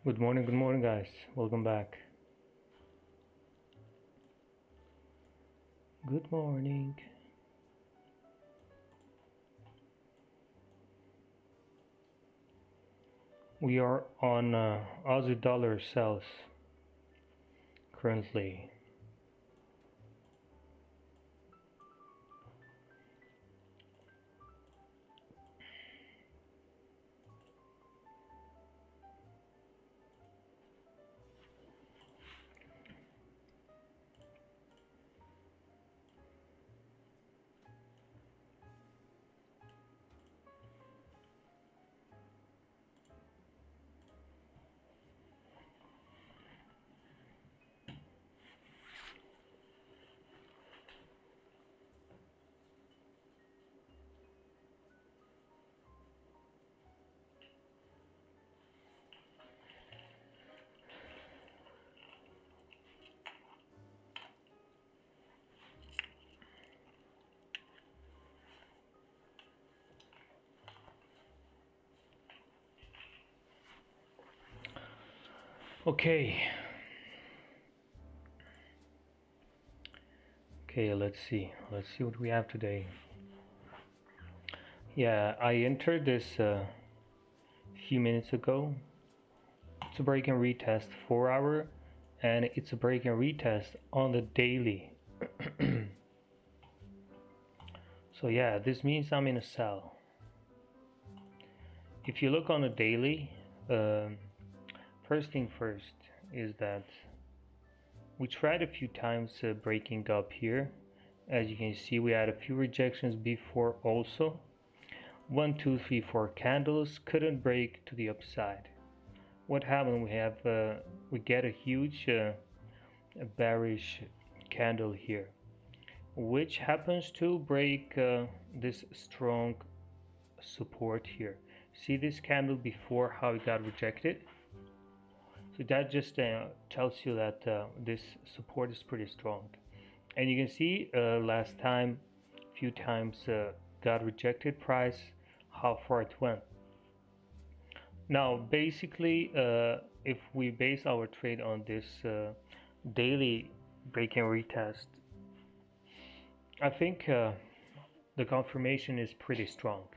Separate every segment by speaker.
Speaker 1: Good morning, guys. Welcome back. Good morning. We are on Aussie dollar sells currently. Okay. Okay, let's see. Let's see what we have today. Yeah, I entered this a few minutes ago. It's a break and retest 4 hour, and it's a break and retest on the daily. So yeah, this means I'm in a sell. If you look on the daily, first thing first is that we tried a few times breaking up here. As you can see, we had a few rejections before also. 1, 2, 3, 4 candles couldn't break to the upside. What happened? We get a huge bearish candle here, which happens to break this strong support here. See this candle before how it got rejected? So that just tells you that this support is pretty strong. And you can see last time, few times got rejected price, how far it went. Now, basically, if we base our trade on this daily break and retest, I think the confirmation is pretty strong.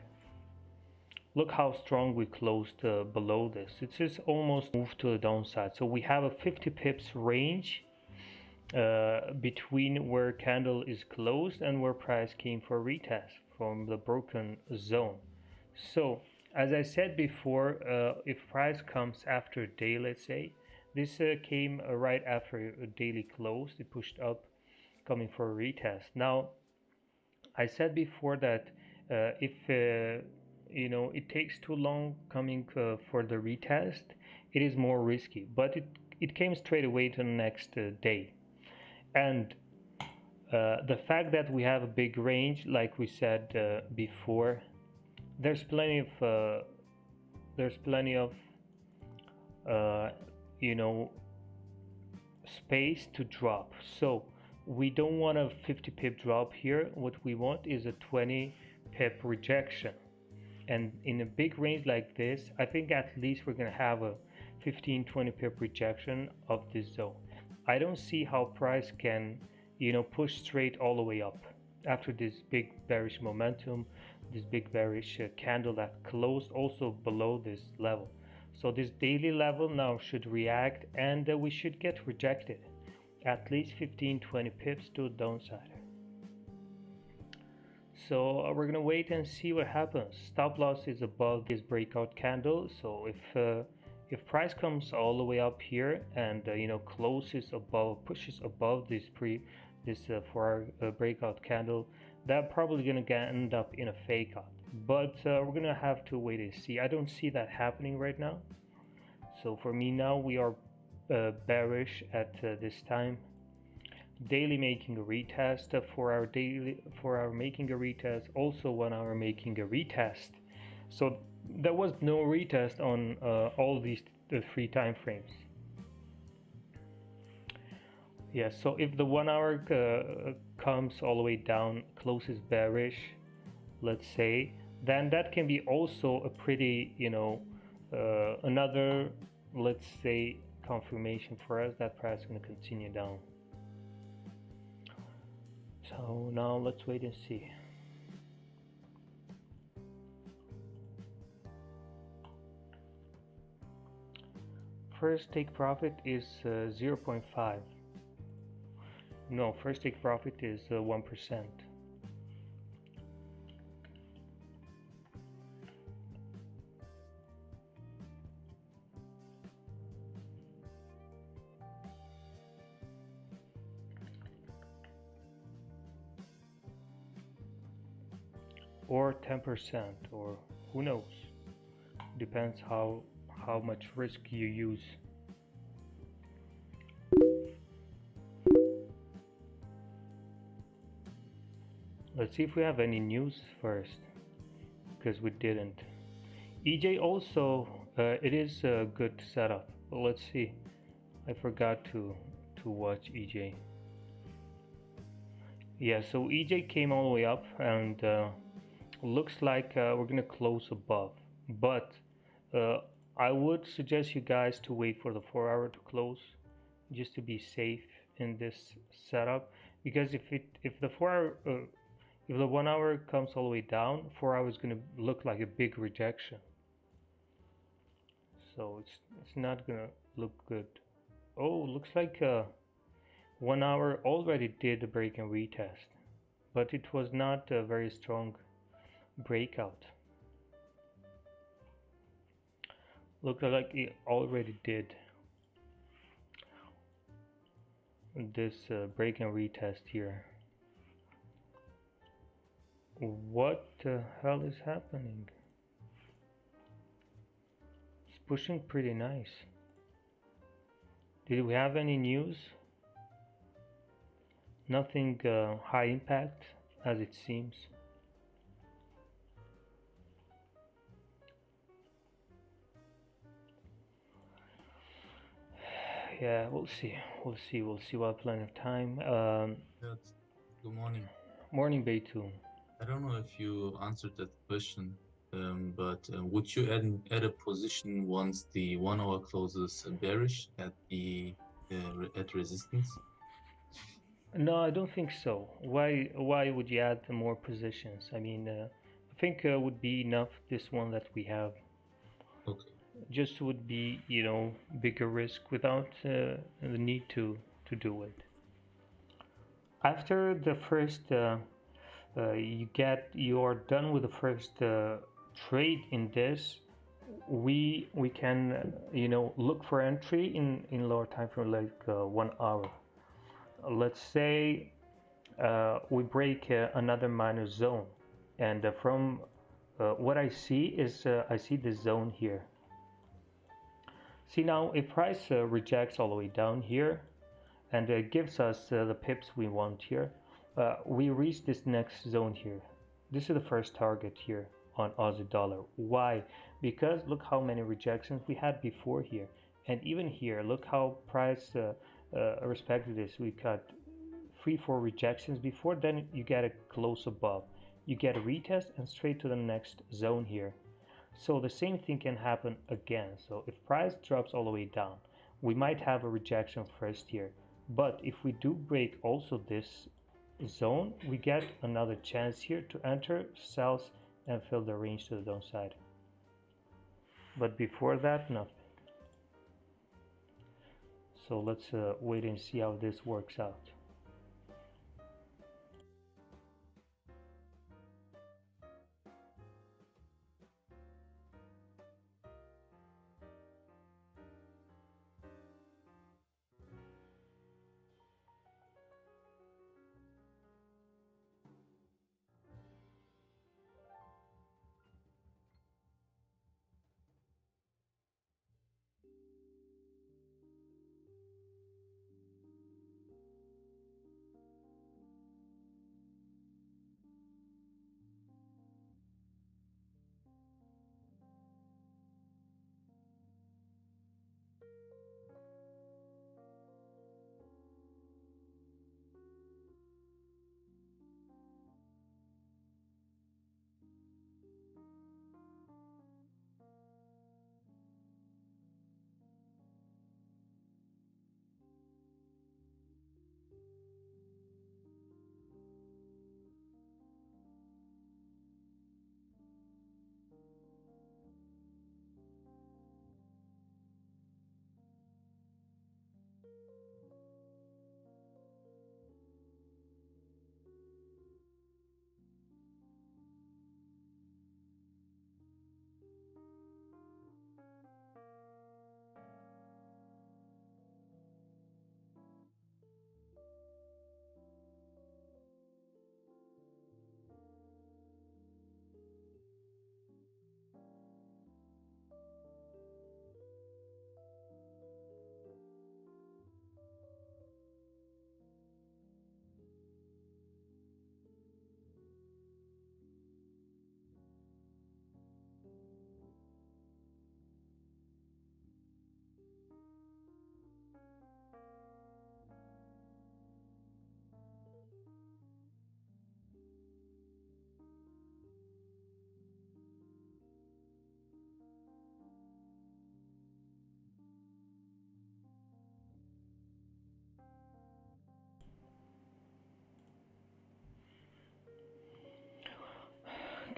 Speaker 1: Look how strong we closed below this. It's just almost moved to the downside. So we have a 50 pips range between where candle is closed and where price came for retest from the broken zone. So as I said before, if price comes after day, let's say, this came right after a daily close, it pushed up coming for a retest. Now, I said before that if it takes too long coming for the retest, it is more risky, but it came straight away to the next day. And the fact that we have a big range, like we said before, there's plenty of space to drop. So we don't want a 50 pip drop here. What we want is a 20 pip rejection. And in a big range like this, I think at least we're going to have a 15-20 pip rejection of this zone. I don't see how price can push straight all the way up after this big bearish momentum, this big bearish candle that closed also below this level. So this daily level now should react, and we should get rejected at least 15-20 pips to the downside. So we're gonna wait and see what happens. Stop loss is above this breakout candle. So if price comes all the way up here and closes above, pushes above this 4-hour breakout candle, that probably gonna end up in a fake out. But we're gonna have to wait and see. I don't see that happening right now. So for me now, we are bearish at this time. Daily making a retest, 4 hour making a retest, also 1 hour making a retest. So there was no retest on all these three time frames. Yeah, so if the 1 hour comes all the way down, closes bearish, let's say, then that can be also a pretty another let's say, confirmation for us that price is going to continue down. So now let's wait and see. First take profit is 0.5. No, first take profit is 1%. Or 10%, or who knows, depends how much risk you use. Let's see if we have any news first, because we didn't. EJ also, it is a good setup, but let's see. I forgot to watch EJ. Yeah, so EJ came all the way up, and looks like we're gonna close above, but I would suggest you guys to wait for the 4 hour to close, just to be safe in this setup, because if the 4 hour if the 1 hour comes all the way down, 4 hours is gonna look like a big rejection, so it's not gonna look good. Oh, looks like 1 hour already did a break and retest, but it was not a very strong breakout. Looked like it already did this break and retest here. What the hell is happening? It's pushing pretty nice. Did we have any news? Nothing high impact, as it seems. Yeah, we'll see. We'll see. We'll have plenty of time.
Speaker 2: Good morning.
Speaker 1: Morning, Beitu.
Speaker 2: I don't know if you answered that question, but would you add a position once the 1 hour closes bearish at at resistance?
Speaker 1: No, I don't think so. Why would you add more positions? I mean, I think would be enough this one that we have.
Speaker 2: Okay.
Speaker 1: Just would be, you know, bigger risk without the need to do it. After the first you're done with the first trade in this, we can you know, look for entry in lower time frame, like 1 hour. Let's say we break another minor zone, and from what I see is I see this zone here. See, now if price rejects all the way down here and gives us the pips we want here, we reach this next zone here. This is the first target here on Aussie dollar. Why? Because look how many rejections we had before here, and even here look how price respected this. We got 3-4 rejections before, then you get a close above, you get a retest and straight to the next zone here. So the same thing can happen again. So if price drops all the way down, we might have a rejection first here, but if we do break also this zone, we get another chance here to enter sells and fill the range to the downside. But before that, nothing. So let's wait and see how this works out.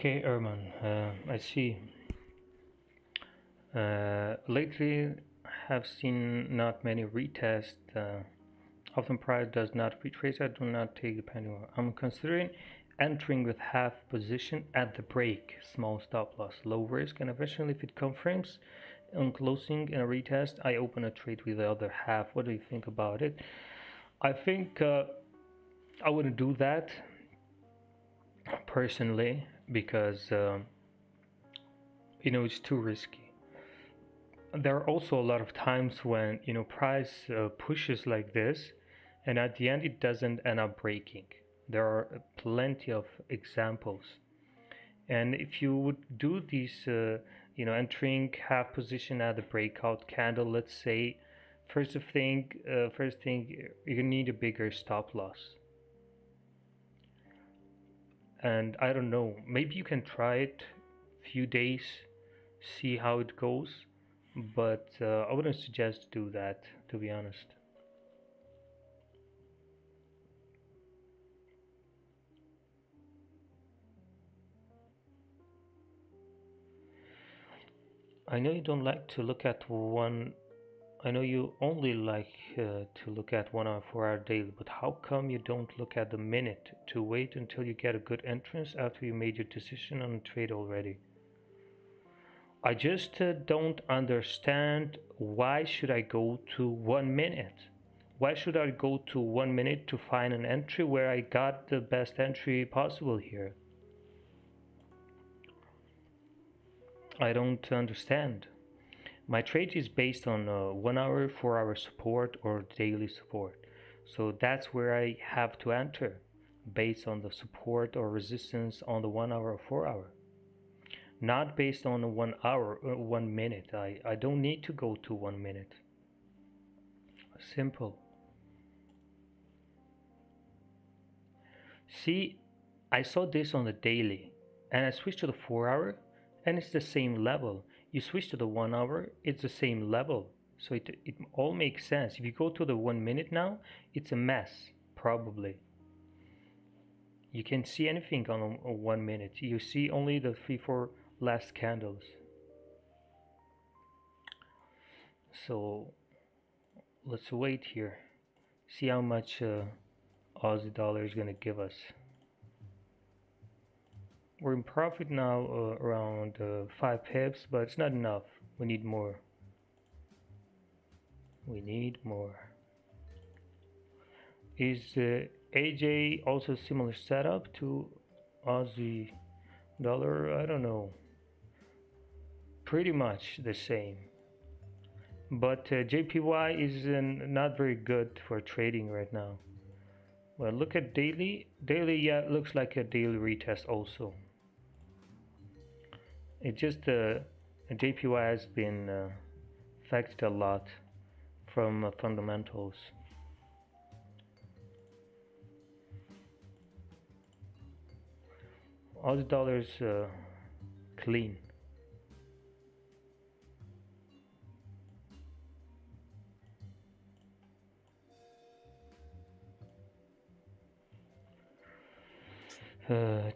Speaker 1: Okay, Erman, I see. Lately, have seen not many retests. Often price does not retrace. I do not take the penny. I'm considering entering with half position at the break, small stop loss, low risk, and eventually, if it confirms on closing in a retest, I open a trade with the other half. What do you think about it? I think I wouldn't do that personally because it's too risky. There are also a lot of times when price pushes like this, and at the end it doesn't end up breaking. There are plenty of examples, and if you would do these entering half position at the breakout candle, let's say, first thing you need a bigger stop loss. And I don't know, maybe you can try it few days, see how it goes, but I wouldn't suggest to do that, to be honest. I know you don't like to look at one. I know you only like to look at 1 hour, 4 hour daily, but how come you don't look at the minute to wait until you get a good entrance after you made your decision on a trade already? I just don't understand, why should I go to 1 minute? Why should I go to 1 minute to find an entry where I got the best entry possible here? I don't understand. My trade is based on 1 hour, 4 hour support or daily support. So that's where I have to enter, based on the support or resistance on the 1 hour or 4 hour. Not based on the 1 hour, 1 minute. I don't need to go to 1 minute. Simple. See, I saw this on the daily and I switched to the 4 hour and it's the same level. You switch to the 1 hour, it's the same level. So it all makes sense. If you go to the 1 minute now, it's a mess, probably. You can't see anything on a 1 minute. You see only the 3-4 last candles. So let's wait here. See how much Aussie dollar is gonna give us. We're in profit now, around 5 pips, but it's not enough. We need more. We need more. Is AJ also similar setup to Aussie dollar? I don't know. Pretty much the same. But JPY is not very good for trading right now. Well, look at daily. Daily, yeah, looks like a daily retest also. It just JPY has been affected a lot from fundamentals. Aussie dollar's clean.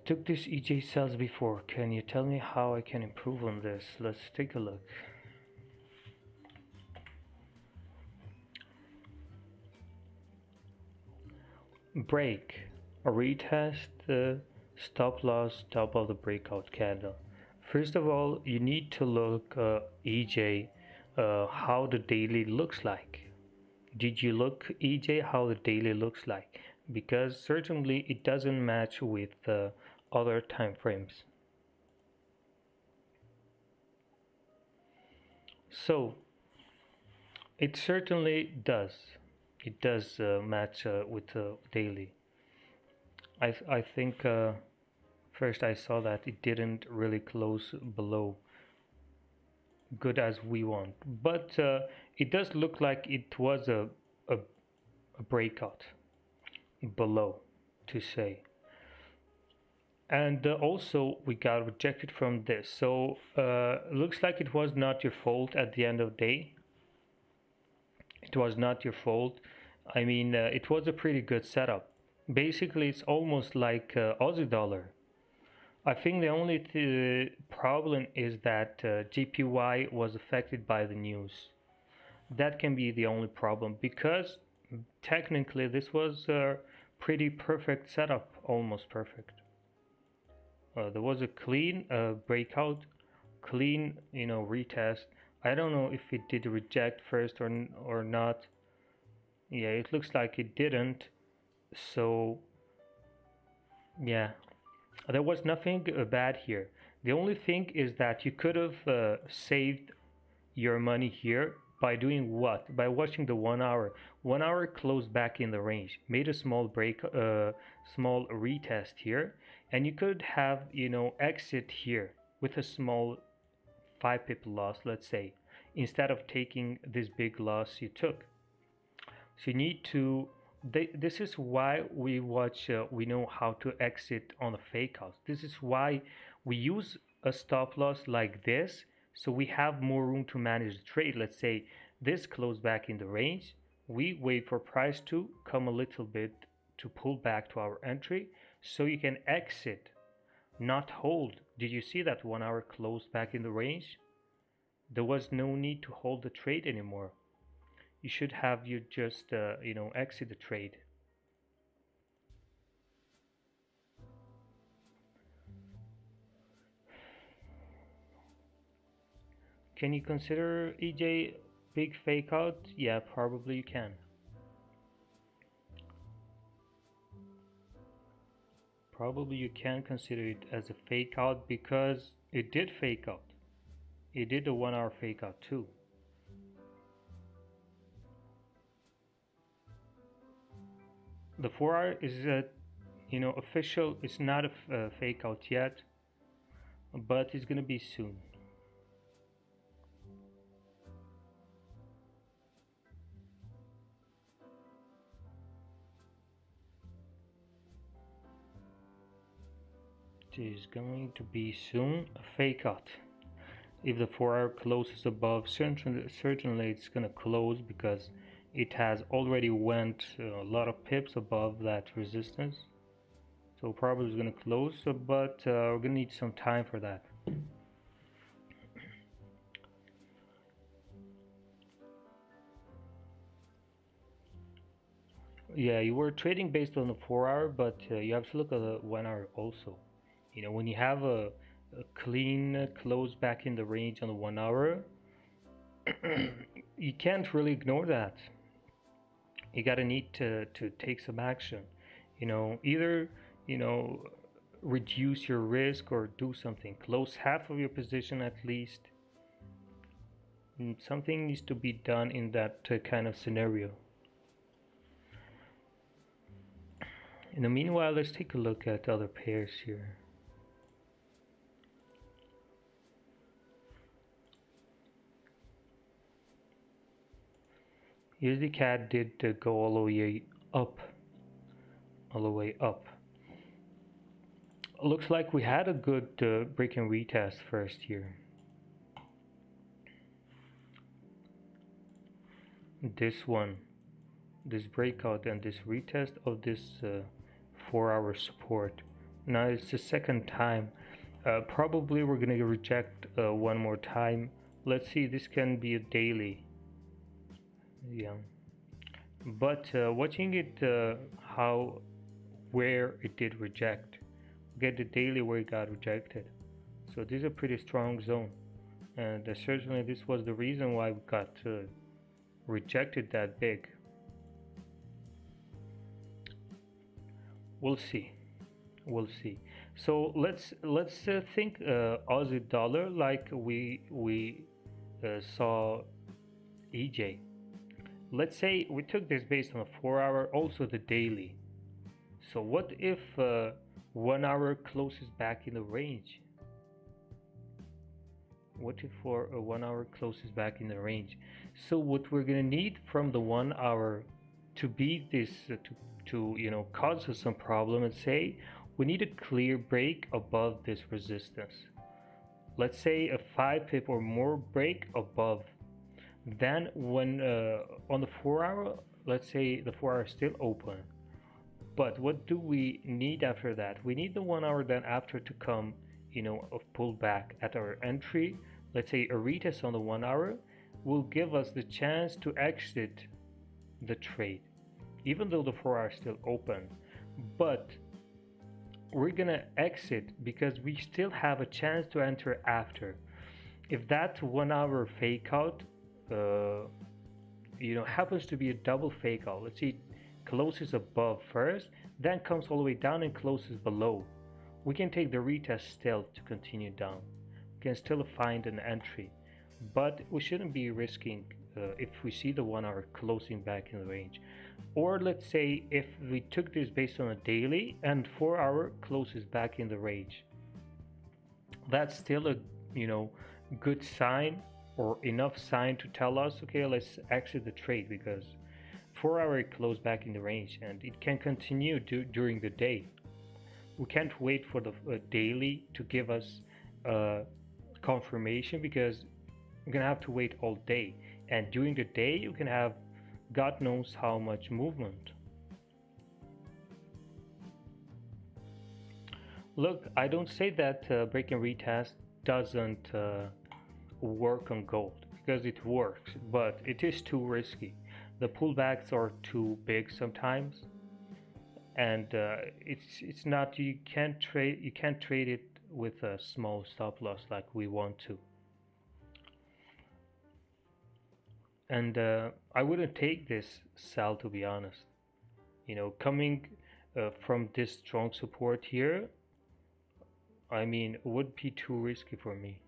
Speaker 1: Took this EJ cells before. Can you tell me how I can improve on this? Let's take a look. Break, a retest, stop loss, top of the breakout candle. First of all, you need to look EJ, how the daily looks like. Did you look EJ how the daily looks like? Because certainly it doesn't match with other time frames. So it certainly does. It does match with daily. I think first I saw that it didn't really close below good as we want, but it does look like it was a breakout below, to say. And also we got rejected from this, so looks like it was not your fault at the end of the day. It was not your fault. I mean, it was a pretty good setup. Basically, it's almost like Aussie dollar. I think the only problem is that JPY was affected by the news. That can be the only problem, because technically this was a pretty perfect setup, almost perfect. There was a clean breakout, clean, retest. I don't know if it did reject first or not. Yeah, it looks like it didn't. So yeah, there was nothing bad here. The only thing is that you could have saved your money here by doing what? By watching the 1 hour. 1 hour closed back in the range, made a small break, small retest here, and you could have, exit here with a small 5 pip loss, let's say, instead of taking this big loss you took. So you need to. This is why we watch. We know how to exit on the fake outs. This is why we use a stop loss like this, so we have more room to manage the trade. Let's say this closed back in the range. We wait for price to come a little bit to pull back to our entry, so you can exit, not hold. Did you see that 1 hour closed back in the range? There was no need to hold the trade anymore. You should have you just exit the trade. Can you consider EJ big fake out? Yeah, probably you can. Probably you can consider it as a fake out, because it did fake out. It did a 1 hour fake out too. The 4 hour is official. It's not a fake out yet, but it's gonna be soon. It is going to be soon a fake out. If the 4 hour closes above, certainly it's gonna close, because it has already went a lot of pips above that resistance. So probably it's gonna close, but we're gonna need some time for that. Yeah, you were trading based on the 4 hour, but you have to look at the 1 hour also. When you have a clean close back in the range on the 1 hour, you can't really ignore that. You gotta need to take some action. Either reduce your risk or do something. Close half of your position at least. Something needs to be done in that kind of scenario. In the meanwhile, let's take a look at other pairs here. USD CAD did go all the way up. Looks like we had a good break and retest first here. This breakout and this retest of this 4 hour support. Now it's the second time. Probably we're gonna reject one more time. Let's see, this can be a daily. Yeah, but watching it where it did reject, get the daily where it got rejected. So this is a pretty strong zone, and certainly this was the reason why we got rejected that big. We'll see. So let's think Aussie dollar like we saw EJ. Let's say we took this based on a 4 hour, also the daily. So what if 1 hour closes back in the range? What if for a 1 hour closes back in the range? So what we're gonna need from the 1 hour to beat this, to cause us some problem, and say we need a clear break above this resistance. Let's say a 5 pip or more break above. Then when on the 4 hour, let's say the 4 hour is still open, But what do we need after that? We need the 1 hour then after to come, of pullback at our entry. Let's say a retest on the 1 hour will give us the chance to exit the trade, even though the 4 hour is still open. But we're gonna exit because we still have a chance to enter after. If that 1 hour fake out, happens to be a double fake out, let's see, closes above first, then comes all the way down and closes below, we can take the retest still to continue down. We can still find an entry, but we shouldn't be risking if we see the 1 hour closing back in the range. Or let's say if we took this based on a daily and 4 hour closes back in the range, that's still a good sign or enough sign to tell us, okay, let's exit the trade, because 4 hour closed back in the range and it can continue during the day. We can't wait for the daily to give us confirmation, because we're gonna have to wait all day, and during the day you can have God knows how much movement. Look, I don't say that break and retest doesn't work on gold, because it works, but it is too risky. The pullbacks are too big sometimes, and it's not, you can't trade it with a small stop loss like we want to. And I wouldn't take this sell, to be honest. Coming from this strong support here, I mean, it would be too risky for me.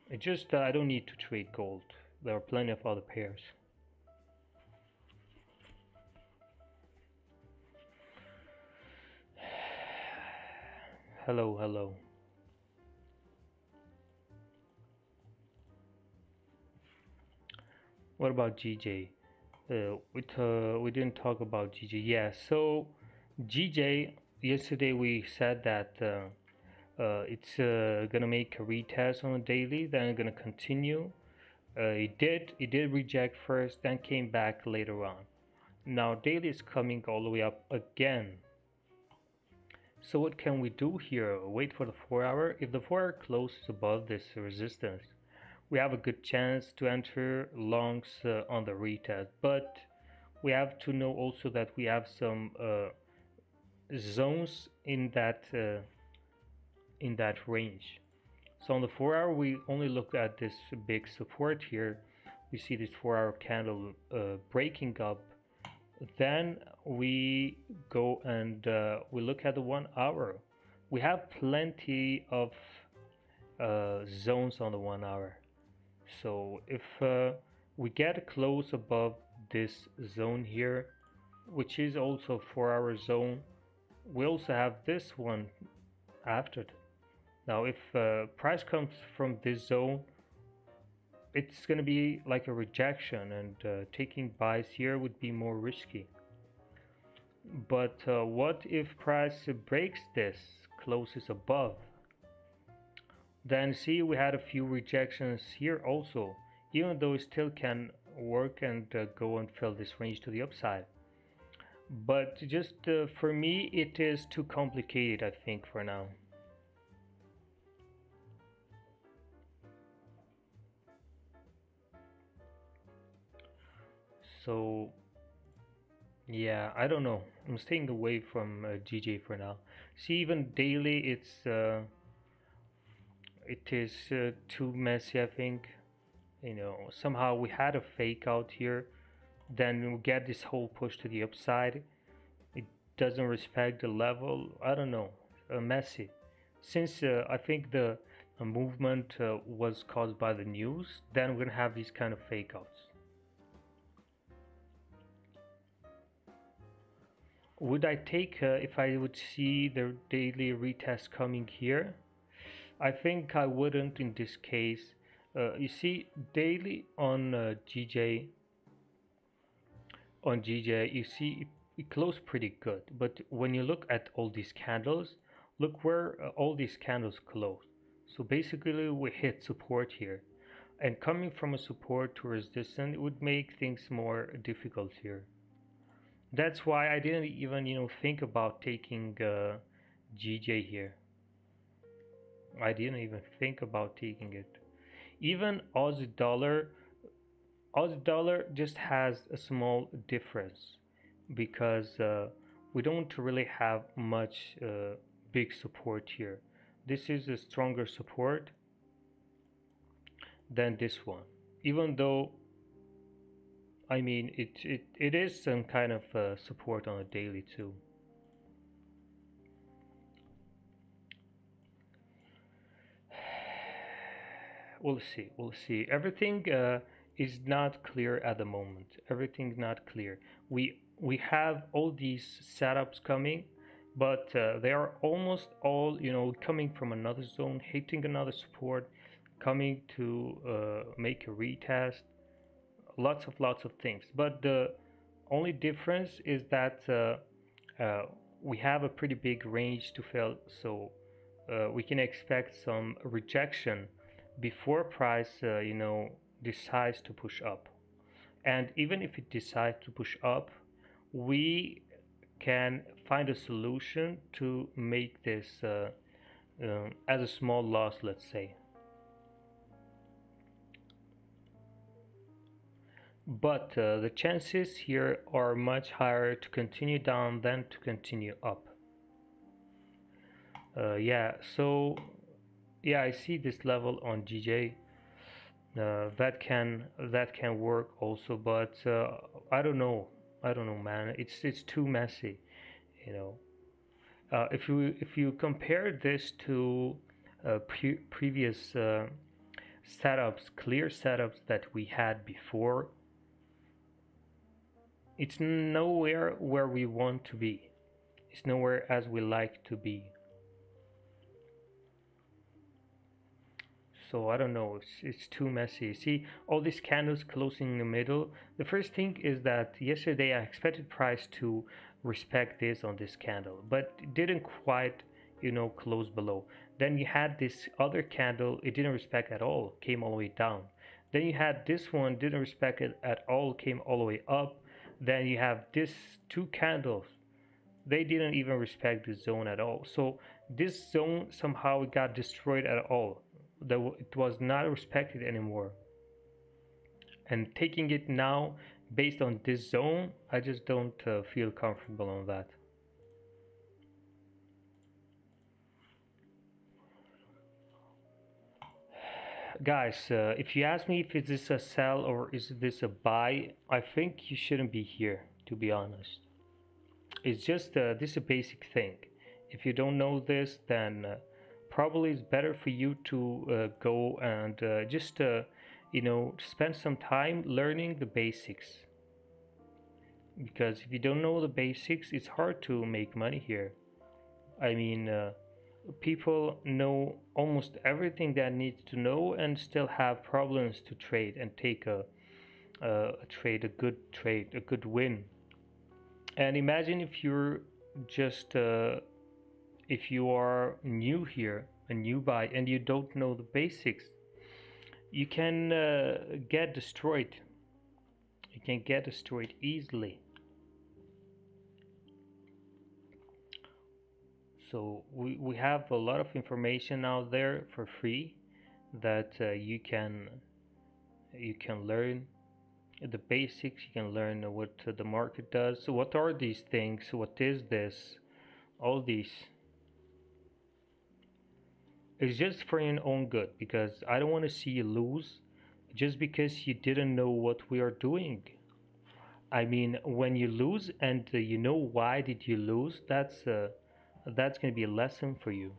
Speaker 1: It just I don't need to trade gold. There are plenty of other pairs. Hello, hello. What about GJ? We didn't talk about GJ. Yeah, so GJ, yesterday we said that it's gonna make a retest on a daily, then gonna continue. It did reject first, then came back later on. Now daily is coming all the way up again. So what can we do here? Wait for the 4 hour. If the 4 hour closes above this resistance, we have a good chance to enter longs on the retest. But we have to know also that we have some zones in that range. So on the 4 hour, we only look at this big support here. We see this 4 hour candle breaking up. Then we go and we look at the 1 hour. We have plenty of zones on the 1 hour. So if we get close above this zone here, which is also 4 hour zone, we also have this one after that. Now if price comes from this zone, it's going to be like a rejection, and taking buys here would be more risky. But what if price breaks this, closes above? Then see, we had a few rejections here also, even though it still can work and go and fill this range to the upside. But just for me, it is too complicated, I think, for now. So yeah, I don't know. I'm staying away from GJ for now. See, even daily, it is too messy, I think. Somehow we had a fake out here, then we get this whole push to the upside. It doesn't respect the level. I don't know, messy. Since I think the movement was caused by the news, then we're gonna have these kind of fake outs. Would I take if I would see the daily retest coming here? I think I wouldn't in this case. You see, daily on GJ, you see it closed pretty good. But when you look at all these candles, look where all these candles close. So basically, we hit support here, and coming from a support to resistance, it would make things more difficult here. That's why I didn't even think about taking GJ here. I didn't even think about taking it. Even Aussie dollar just has a small difference because we don't really have much big support here. This is a stronger support than this one, even though I mean it is some kind of support on a daily too. We'll see. Everything is not clear at the moment. Everything's not clear. We have all these setups coming, but they are almost all coming from another zone, hitting another support, coming to make a retest. Lots of things. But the only difference is that we have a pretty big range to fill, so we can expect some rejection before price decides to push up. And even if it decides to push up, we can find a solution to make this as a small loss, let's say. But the chances here are much higher to continue down than to continue up. Yeah, so yeah, I see this level on GJ. That can work also, but I don't know, man. It's too messy, you know. If you compare this to previous setups, clear setups that we had before, it's nowhere where we want to be. It's nowhere as we like to be. So I don't know, it's too messy. See all these candles closing in the middle. The first thing is that yesterday I expected price to respect this on this candle, but it didn't quite close below. Then you had this other candle, it didn't respect at all, came all the way down. Then you had this one, didn't respect it at all, came all the way up. Then you have this two candles, they didn't even respect the zone at all. So this zone somehow got destroyed at all. It was not respected anymore. And taking it now based on this zone, I just don't feel comfortable on that. Guys, if you ask me if is this a sell or is this a buy, I think you shouldn't be here, to be honest. It's just this is a basic thing. If you don't know this, then probably it's better for you to go and just spend some time learning the basics. Because if you don't know the basics, it's hard to make money here. I mean, people know almost everything that needs to know and still have problems to trade and take a trade, a good trade, a good win. And imagine if you're just if you are new here, a new buy, and you don't know the basics, you can get destroyed. You can get destroyed easily. So we have a lot of information out there for free that you can learn the basics. You can learn what the market does. So what are these things? What is this? All these. It's just for your own good, because I don't want to see you lose just because you didn't know what we are doing. I mean, when you lose and you know why did you lose, that's going to be a lesson for you.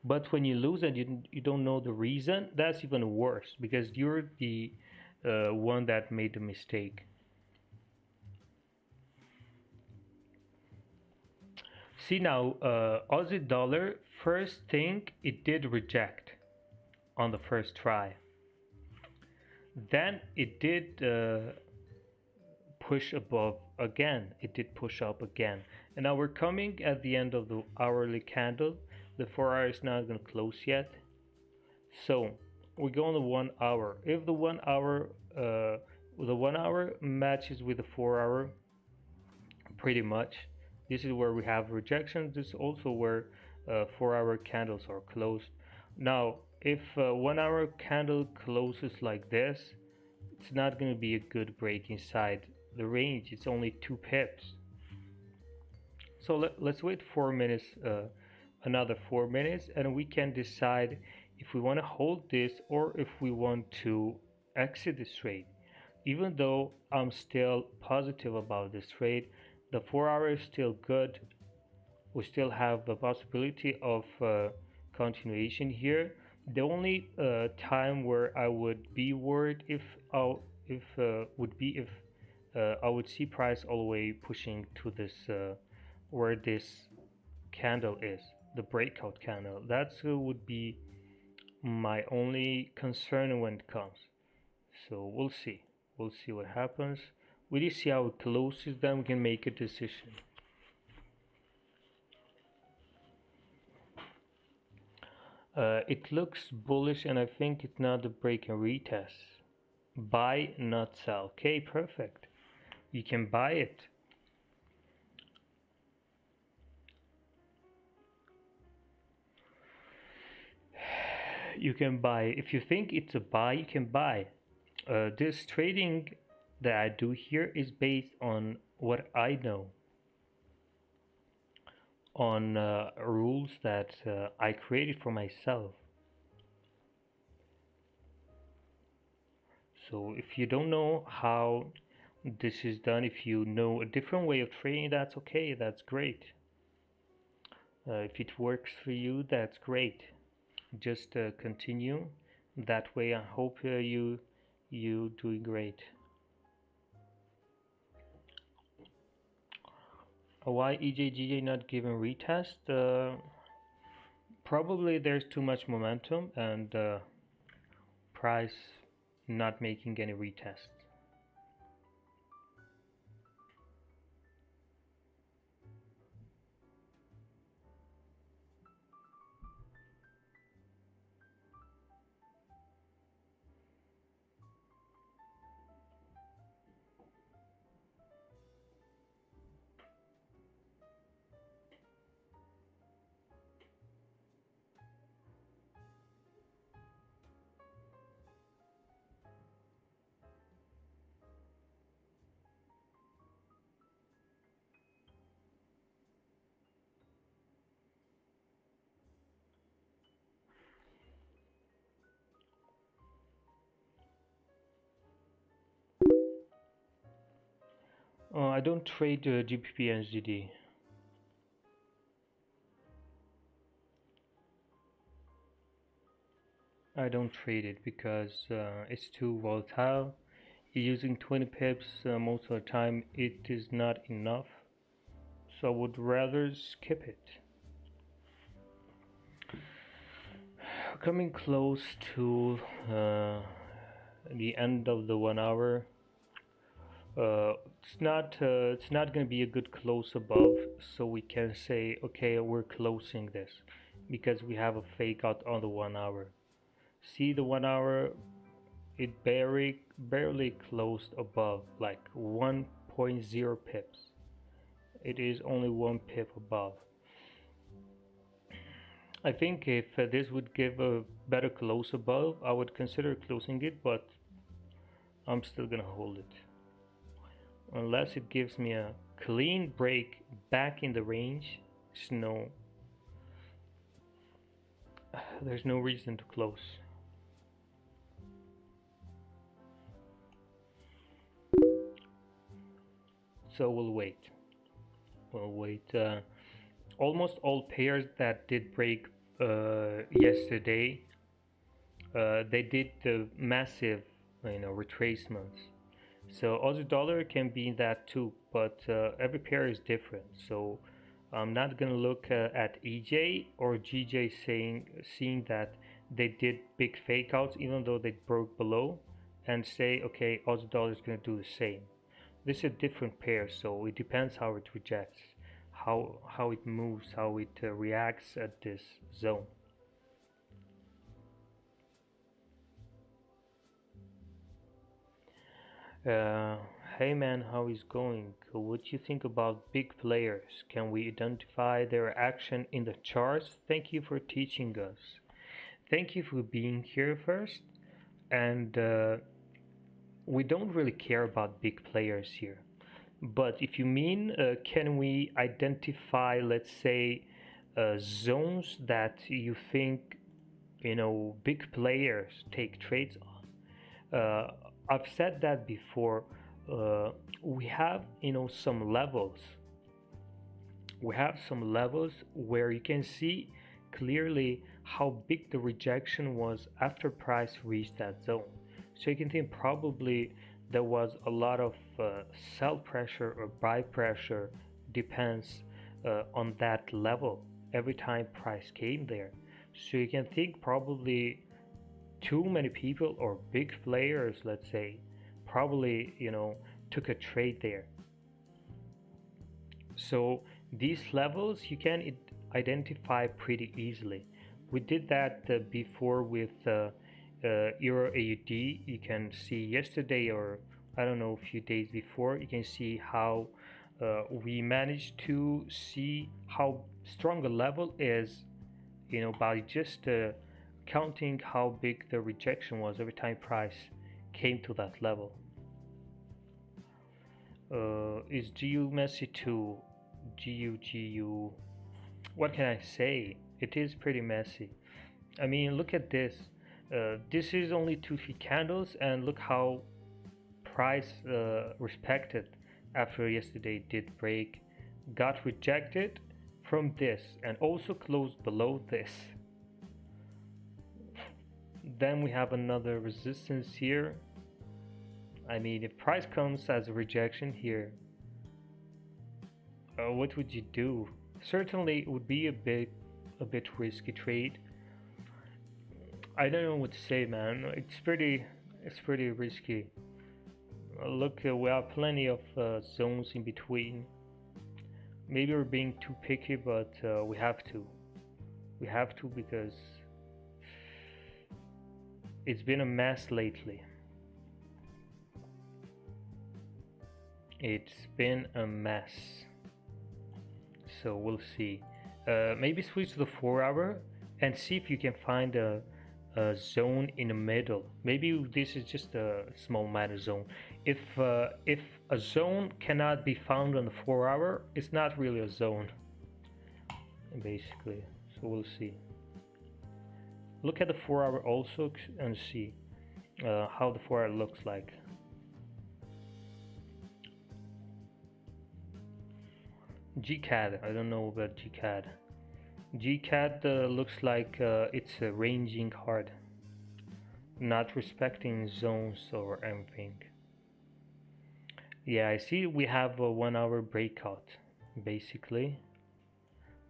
Speaker 1: But when you lose and you don't know the reason, that's even worse because you're the one that made the mistake. See now, Aussie dollar, first thing it did reject on the first try. Then it did push above again. It did push up again. And now we're coming at the end of the hourly candle. The 4 hour is not going to close yet. So we go on the 1 hour. If the 1 hour matches with the 4 hour, pretty much. This is where we have rejections. This is also where 4-hour candles are closed. Now, if 1-hour candle closes like this, it's not going to be a good break inside the range. It's only 2 pips. So let's wait 4 minutes, another 4 minutes, and we can decide if we want to hold this or if we want to exit this trade. Even though I'm still positive about this trade, the 4-hour is still good. We still have the possibility of continuation here. The only time where I would be worried would be if I would see price all the way pushing to this where this candle is, the breakout candle. That would be my only concern when it comes. So we'll see. We'll see what happens. We just see how it closes, then we can make a decision. It looks bullish, and I think it's not a break and retest. Buy, not sell. Okay, perfect. You can buy it. You can buy. If you think it's a buy, you can buy. This trading that I do here is based on what I know, on rules that I created for myself. So if you don't know how this is done, if you know a different way of trading, that's okay, that's great. If it works for you, that's great. Just continue that way. I hope you doing great. Why EJGJ not giving retest? Probably there's too much momentum and price not making any retest. I don't trade GBP and GD. I don't trade it because it's too volatile. Using 20 pips most of the time, it is not enough. So I would rather skip it. Coming close to the end of the 1 hour. It's not going to be a good close above, so we can say okay, we're closing this because we have a fake out on the 1 hour. See the 1 hour, it barely closed above, like 1.0 pips. It is only 1 pip above. I think if this would give a better close above, I would consider closing it, but I'm still gonna hold it unless it gives me a clean break back in the range. There's no reason to close. So we'll wait. Almost all pairs that did break yesterday, they did the massive, retracements. So Aussie dollar can be that too, but every pair is different. So I'm not gonna look at EJ or GJ seeing that they did big fake outs even though they broke below, and say okay, Aussie dollar is gonna do the same. This is a different pair, so it depends how it rejects, how it moves, how it reacts at this zone. Hey man, how is going? What do you think about big players? Can we identify their action in the charts? Thank you for teaching us. Thank you for being here first. And we don't really care about big players here. But if you mean, can we identify, let's say, zones that you think, big players take trades on? I've said that before. We have, some levels. We have some levels where you can see clearly how big the rejection was after price reached that zone. So you can think probably there was a lot of sell pressure or buy pressure, depends on that level every time price came there. So you can think probably too many people or big players, let's say, probably took a trade there. So these levels you can identify pretty easily. We did that before with Euro AUD. You can see yesterday, or I don't know, a few days before, you can see how we managed to see how strong a level is, by just counting how big the rejection was every time price came to that level. Is GU messy too? GU. What can I say? It is pretty messy. I mean, look at this. This is only 2 3 candles, and look how price respected after yesterday did break, got rejected from this, and also closed below this. Then we have another resistance here. I mean, if price comes as a rejection here, what would you do? Certainly it would be a bit risky trade. I don't know what to say, man. It's pretty risky. Look, we have plenty of zones in between. Maybe we're being too picky, but we have to. We have to, because it's been a mess lately. It's been a mess. So we'll see. Maybe switch to the 4-hour and see if you can find a zone in the middle. Maybe this is just a small matter zone. If a zone cannot be found on the 4-hour, it's not really a zone, basically. So we'll see. Look at the 4-hour also and see how the 4-hour looks like. GCAD, I don't know about GCAD. GCAD looks like it's ranging hard, not respecting zones or anything. Yeah, I see we have a 1-hour breakout, basically.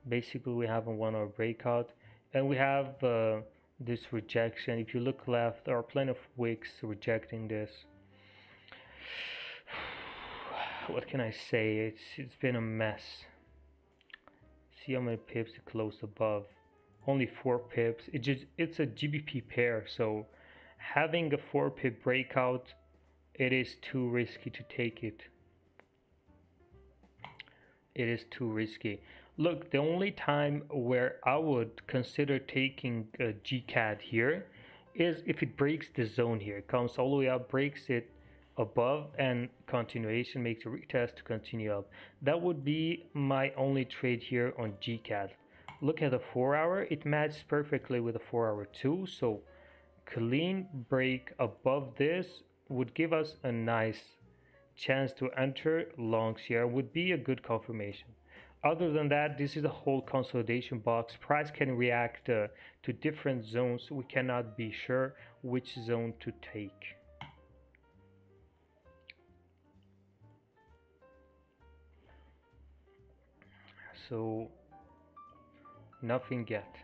Speaker 1: Basically, we have a 1-hour breakout, and we have this rejection. If you look left, there are plenty of wicks rejecting this. What can I say? It's been a mess. See how many pips it closed above. Only 4 pips. It's a GBP pair, so having a 4 pip breakout, it is too risky to take it. It is too risky. Look, the only time where I would consider taking a GCAD here is if it breaks the zone here. It comes all the way up, breaks it above, and continuation, makes a retest to continue up. That would be my only trade here on GCAD. Look at the 4-hour, it matches perfectly with the 4-hour too, so clean break above this would give us a nice chance to enter longs here, would be a good confirmation. Other than that, this is a whole consolidation box. Price can react to different zones. We cannot be sure which zone to take. So nothing yet.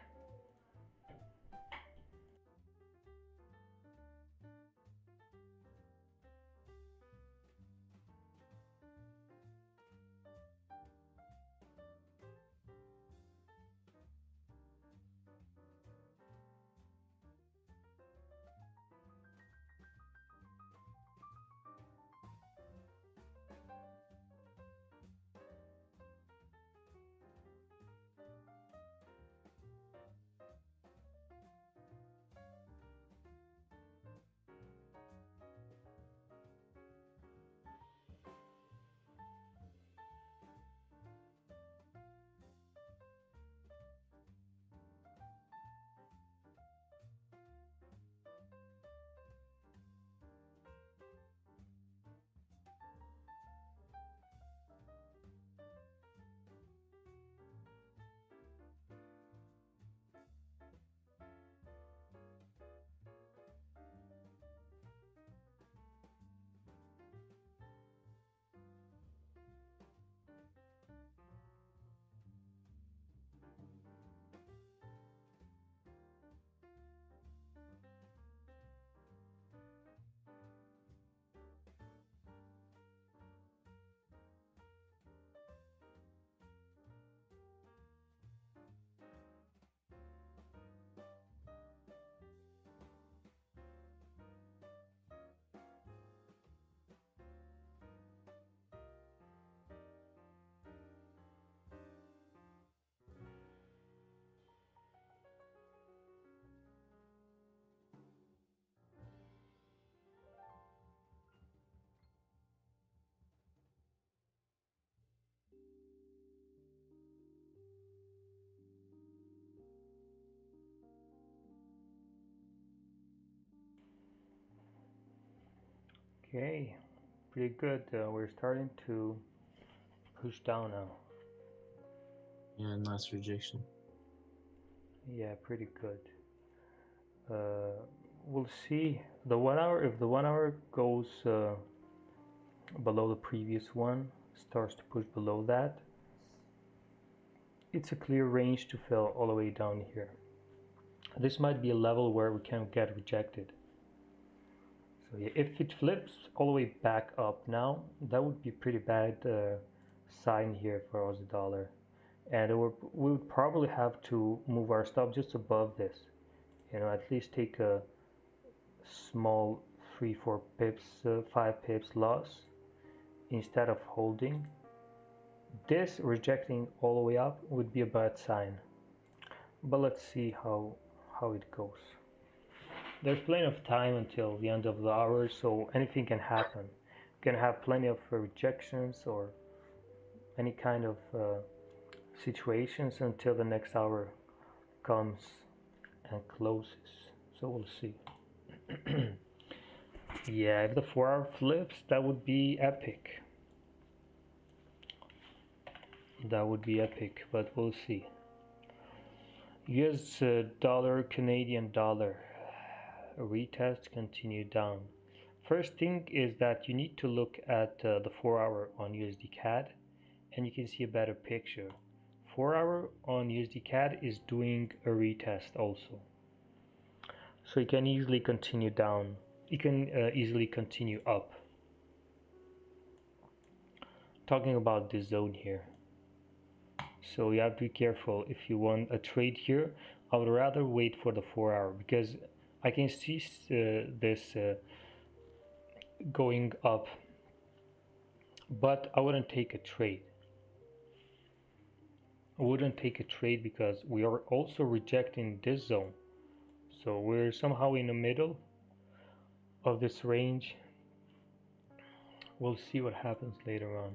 Speaker 1: Okay, pretty good. We're starting to push down now.
Speaker 2: Yeah, nice rejection.
Speaker 1: Yeah, pretty good. We'll see the 1 hour. If the 1 hour goes below the previous one, starts to push below that, it's a clear range to fill all the way down here. This might be a level where we can get rejected. So yeah, if it flips all the way back up now, that would be a pretty bad sign here for Aussie dollar. And we would probably have to move our stop just above this. You know, at least take a small 3-4 pips, 5 pips loss instead of holding. This rejecting all the way up would be a bad sign. But let's see how it goes. There's plenty of time until the end of the hour, so anything can happen. You can have plenty of rejections or any kind of situations until the next hour comes and closes. So we'll see. Yeah, if the 4-hour flips, that would be epic. That would be epic, but we'll see. US dollar, Canadian dollar. Retest, continue down. First thing is that you need to look at the 4-hour on USD CAD and you can see a better picture. 4-hour on USD CAD is doing a retest also. So you can easily continue down. You can easily continue up. Talking about this zone here. So you have to be careful if you want a trade here. I would rather wait for the 4-hour because I can see this going up, but I wouldn't take a trade. I wouldn't take a trade because we are also rejecting this zone. So we're somehow in the middle of this range. We'll see what happens later on.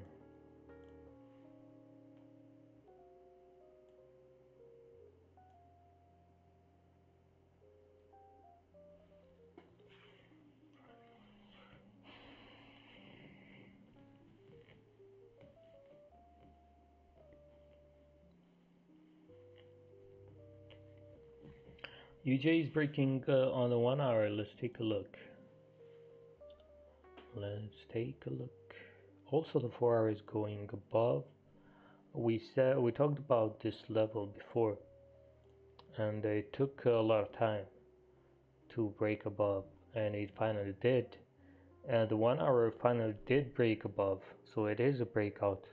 Speaker 1: UJ is breaking on the 1-hour. Let's take a look. Let's take a look. Also, the 4-hour is going above. We talked about this level before, and it took a lot of time to break above, and it finally did. And the 1-hour finally did break above, so it is a breakout.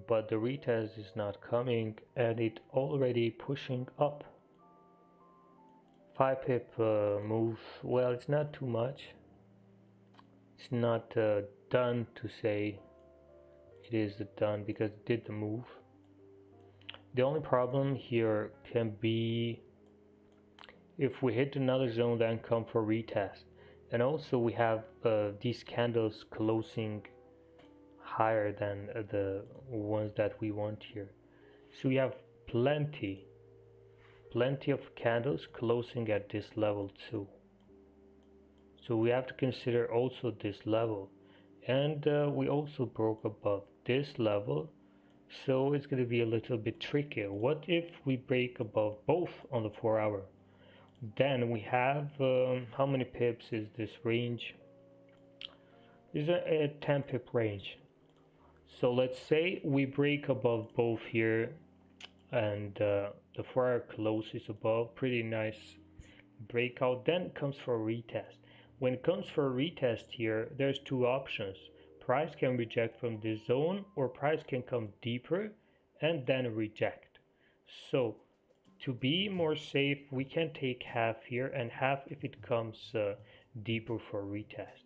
Speaker 1: But the retest is not coming, and it already pushing up. 5 pip move. Well, it's not too much. It's not done to say it is done because it did the move. The only problem here can be if we hit another zone then come for retest. And also we have these candles closing higher than the ones that we want here. So we have plenty of candles closing at this level too. So we have to consider also this level, and we also broke above this level, so it's going to be a little bit trickier. What if we break above both on the 4-hour? Then we have how many pips is this range? Is a 10 pip range. So let's say we break above both here, and the 4-hour closes above. Pretty nice breakout. Then comes for a retest. When it comes for a retest here, there's two options. Price can reject from this zone, or price can come deeper and then reject. So to be more safe, we can take half here and half if it comes deeper for retest,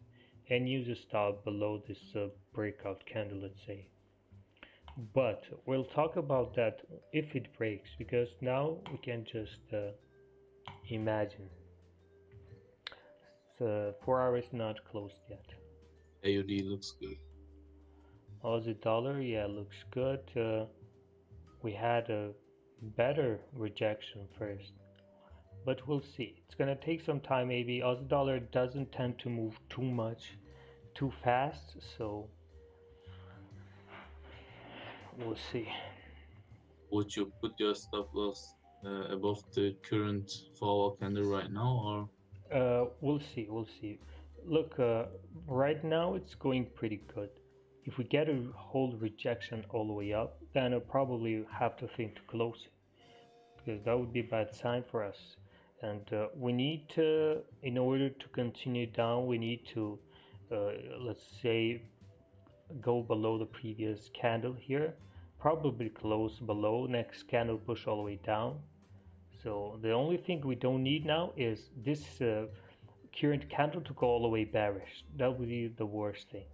Speaker 1: and use a stop below this breakout candle, let's say. But we'll talk about that if it breaks, because now we can just imagine. The 4-hour is not closed yet.
Speaker 2: AUD looks good.
Speaker 1: Aussie dollar, yeah, looks good. We had a better rejection first, but we'll see. It's gonna take some time maybe. Aussie dollar doesn't tend to move too much too fast, so we'll see.
Speaker 2: Would you put your stop loss above the current 4-hour candle right now, or?
Speaker 1: We'll see. We'll see. Look, right now it's going pretty good. If we get a whole rejection all the way up, then I'll probably have to think to close it, because that would be a bad sign for us. And we need to, in order to continue down, we need to, let's say, go below the previous candle here, probably close below, next candle push all the way down. So the only thing we don't need now is this current candle to go all the way bearish. That would be the worst thing.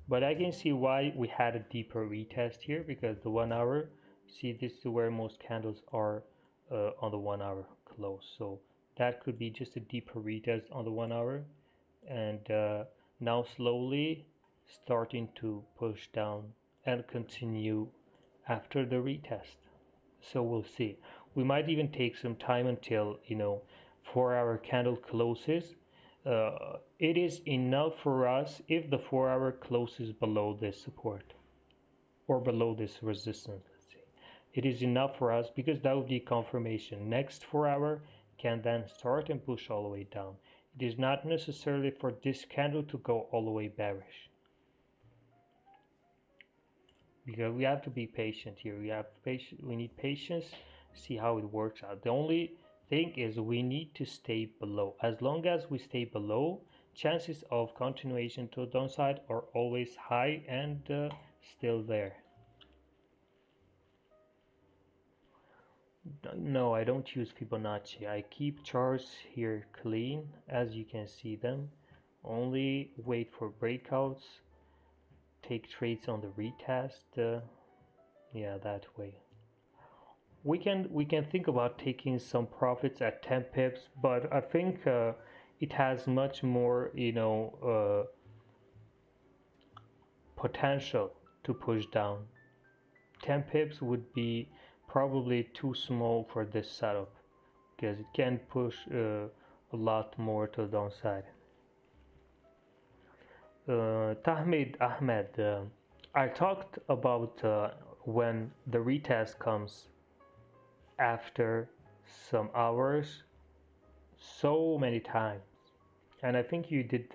Speaker 1: But I can see why we had a deeper retest here, because the 1 hour, see, this is where most candles are on the 1 hour close. So that could be just a deeper retest on the 1 hour, and now slowly starting to push down and continue after the retest. So we'll see. We might even take some time until 4-hour candle closes. It is enough for us if the 4-hour closes below this support or below this resistance. Let's say it is enough for us, because that would be confirmation. Next 4-hour can then start and push all the way down. It is not necessarily for this candle to go all the way bearish, because we have to be patient here. We need patience, see how it works out. The only thing is we need to stay below. As long as we stay below, chances of continuation to the downside are always high and still there. No, I don't use Fibonacci. I keep charts here clean, as you can see them. Only wait for breakouts, take trades on the retest. Yeah, that way. We can think about taking some profits at 10 pips, but I think it has much more potential to push down. 10 pips would be probably too small for this setup, because it can push a lot more to the downside. Tahmid Ahmed, I talked about when the retest comes after some hours so many times, and I think you did